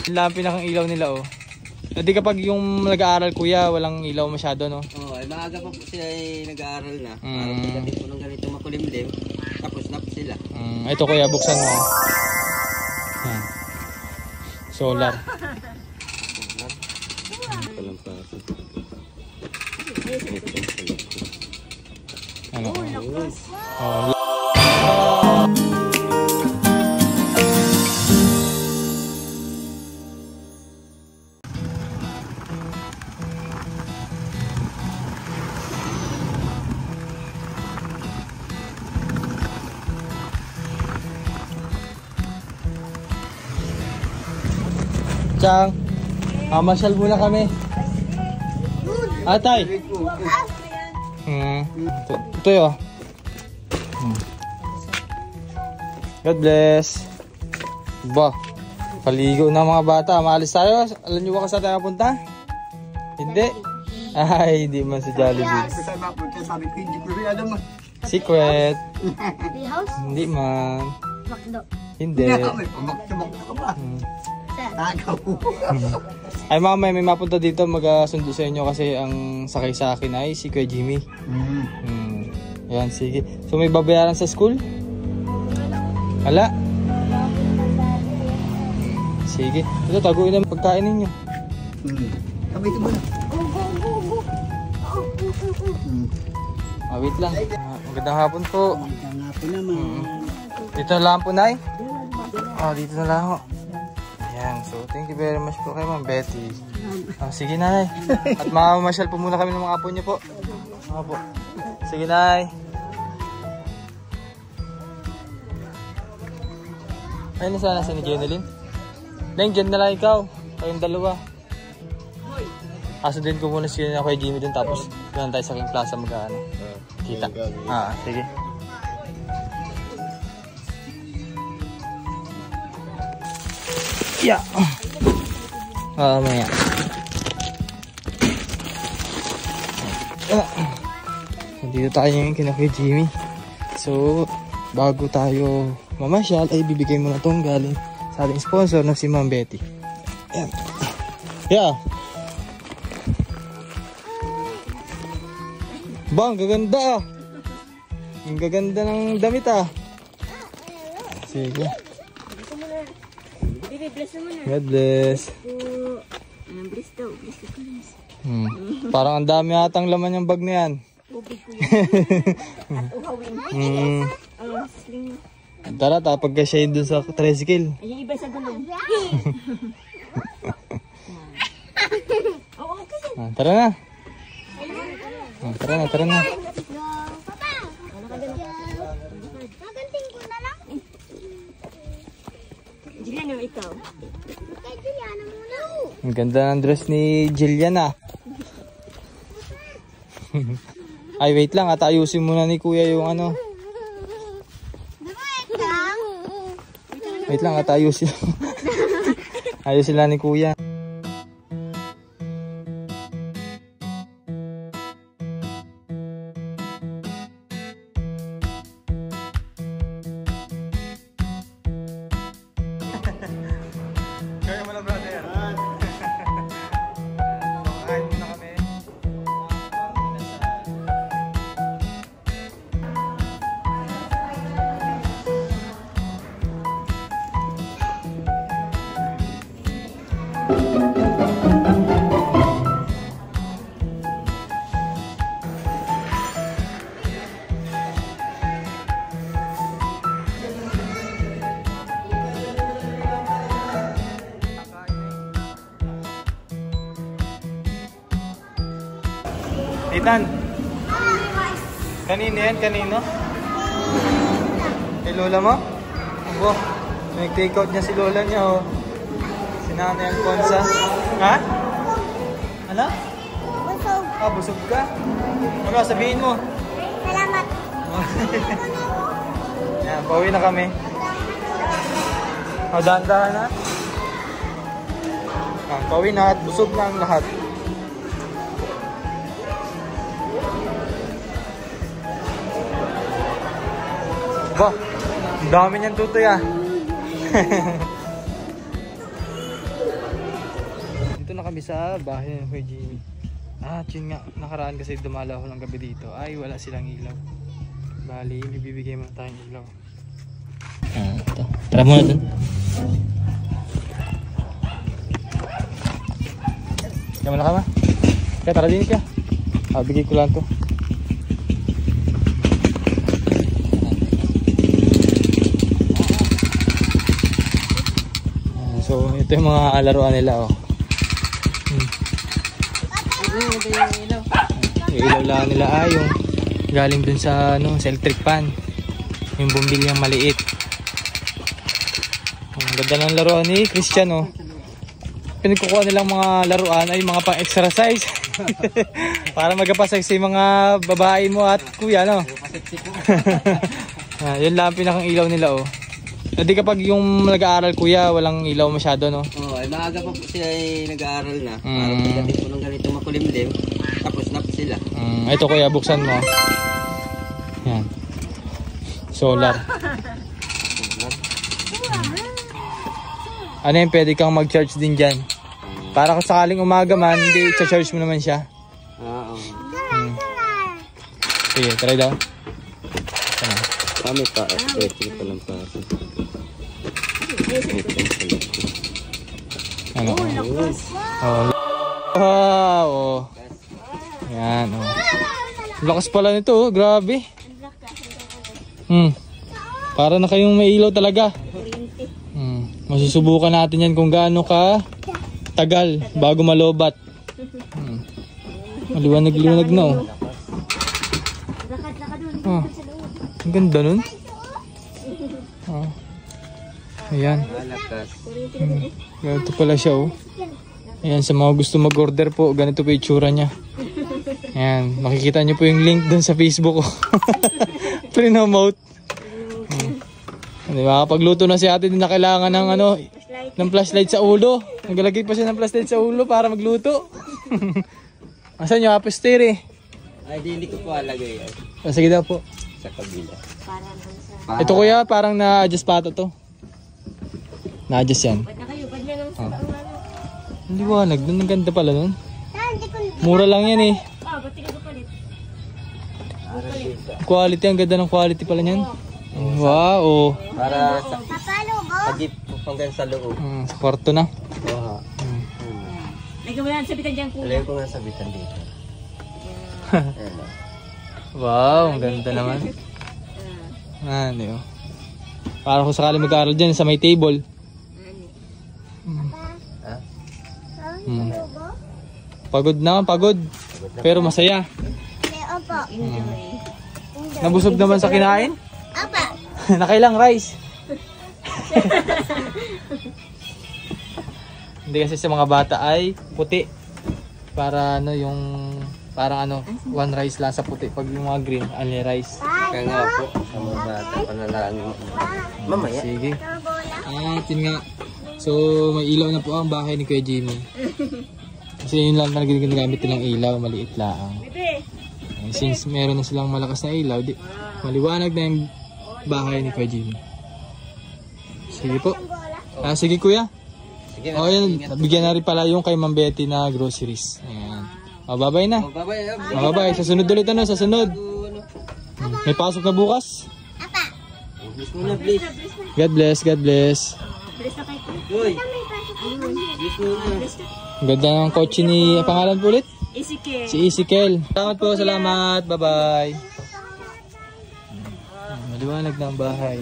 Yun lang ang pinakang ilaw nila oh. Hindi kapag yung nag-aaral kuya, walang ilaw masyado no? Oo, maaga pa po sila nag-aaral na. Parang pagdating po ng ganito makulimlim, tapos na po sila. Ito kuya, buksan mo. Solar. Ano? Oh, Chang, masyal muna kami. Atay. Ito yun. God bless. Ba, paligo na mga bata. Maalis tayo. Alam nyo ba kung saan tayo punta? Hindi. Ay, hindi man si Jollibee. Secret. Hindi man. Hindi. Ay mamaya may mapunta dito mag-sundo sa inyo kasi ang sakay sa akin ay si Kuya Jimmy. Yan, sige. So may babayaran sa school? Wala? Sige. Ito, taguin ang pagkain ninyo. Kabit mo na. Wait lang. Magandang hapon po. Magandang hapon naman. Dito na lang po, Nay? Dito na lang ho. Ayan, so thank you very much po kay Ma'am Betty. Sige, Nay. At mamamasyal po muna kami ng mga apo niyo po. Opo. Sige, Nay. Ayun na sana si Jenilyn. Neng, dyan na lang ikaw. Kayong dalawa. Asundin ko muna si Kuya Jimmy dun tapos doon tayo sa King Plaza mag-ano. Kita. Sige. Yeah. Maya. Dito tayo ngayon kina Kuya Jimmy. So, bago tayo mamasyal, ay bibigay mo na itong galing sa ating sponsor na si Ma'am Betty. Ayan. Yeah. Bang, gaganda ah. Ang gaganda ng damit ah. Sige. God bless. Bless daw. Bless ko. Parang ang dami atang laman yung bag na yan. Tara, tapagka-shade dun sa tricycle. Ay, iba sa gulong. Tara na. Tara na. Maganting ko na lang. Juliana, ikaw. Kay Juliana muna. Ang ganda ng dress ni Jillian ah. Ay, wait lang at ayusin muna ni Kuya yung ano. Wait lang at ayusin. Ayusin lang ni Kuya. Kaya mo na brother. Kain muna kami. Ethan, kanino yan? Kanino? Kay lola mo? Abo, nag-take out niya si lola niya oh. Si Nanay Alfonsa. Ha? Ano? Busog. Busog ka? Ano sabihin mo? Salamat. Yan, pauwi na kami. Dahan-dahan na. Pauwi na at busog na ang lahat. Ba, ang dami niyan tutoy ah. kami sa bahay ng Kuya Jimmy. At yun nga, nakaraan kasi dumala ako ng gabi dito. Ay, wala silang ilaw. Bali, may bibigay mo tayong ilaw. Ito. Tara muna dun. Kaya mo na ka ma? Kaya tara din ka. Bigay ko lang to. So, ito yung mga laruan nila, oh. Yung ilaw lang nila ay yung galing dun sa, ano, sa electric pan. Yung bumbilyang maliit. Ang ganda ng laruan ni Christian, oh. Pinagkukuha nilang mga laruan ay mga pang-exercise. Para magapasay sa mga babae mo at kuya, no? Yun lang pinakang ilaw nila, oh. Hindi kapag yung nag-aaral kuya, walang ilaw masyado, no? Oo, ay maaga pa po sila ay nag-aaral na. Para pagdating po ng ganito makulimlim, tapos na po sila. Ito kuya, buksan mo. Yan. Solar. Ano yun, pwede kang mag-charge din dyan. Para kung sakaling umaga man, hindi, charge mo naman siya. Oo. Sige, try daw. Kami pa, electric pa lang pa. Ano? Oh. Wow! Oh. Yan, oh. Lakas pala nito, oh. Grabe. Para na kayong may ilaw talaga. Masusubukan natin yan kung gaano ka tagal bago malobat. Maliwanag-liwanag na, oh. Oh. Ang ganda nun. Oh. Ayan. Ganito pala siya, oh. Ayan, sa mga gusto mag-order po, ganito po itsura niya. Ayan, makikita niyo po yung link dun sa Facebook, oh. Pre-nomote. Diba, pagluto na si ate din na kailangan ng ano, ng flashlight sa ulo. Nagalagay pa siya ng flashlight sa ulo para magluto. Asan yung apostire? Ay, hindi ko po alagay yan. Sige daw po. Sa kabila. Ito kuya, parang na-adjust pa ito. Na-adjust yan. Ang liwanag, ang ganda pala nun. Mura lang yan, eh. Quality, ang ganda ng quality pala niyan. Wow, oh. Para sa pagip hanggang sa loob. Sa kwarto na. Oo. Lagyan mo lang sabitan dyan kuya. Lagyan ko nga sabitan dito. Wow, ang ganda naman. Ano, oh. Para kung sakali mag-aaral dyan sa may table. Pagod na, pagod. Pero masaya. Nabusog naman sa kinain? Apa. Nakailang rice. Hindi kasi sa mga bata ay puti. Para ano yung parang ano, one rice lang sa puti. Pag yung mga green, only rice. Kaya nga po, sa mga bata, panalangin. Mamaya. Sige. Yun nga. So, may ilaw na po ang bahay ni Kuya Jimmy. Kasi yun lang talaga ginagamit nilang ilaw, maliit lang. Since meron na silang malakas na ilaw, maliwanag na yung bahay ni Kuya Jimmy. Sige po. Sige kuya. Sige na. Yan, nabigyan na rin pala yung kay Ma'am Betty na groceries. Ayan. Bye-bye na. Bye-bye. Sa sunod ulit, ano? Sa sunod. May pasok na bukas. Bless muna, bless. God bless, God bless. Uy. Bless muna. Ganda ng kotse ni, pangalan po ulit? Ezekiel. Si Ezekiel. Salamat po, salamat. Bye-bye. Maliwanag na ang bahay.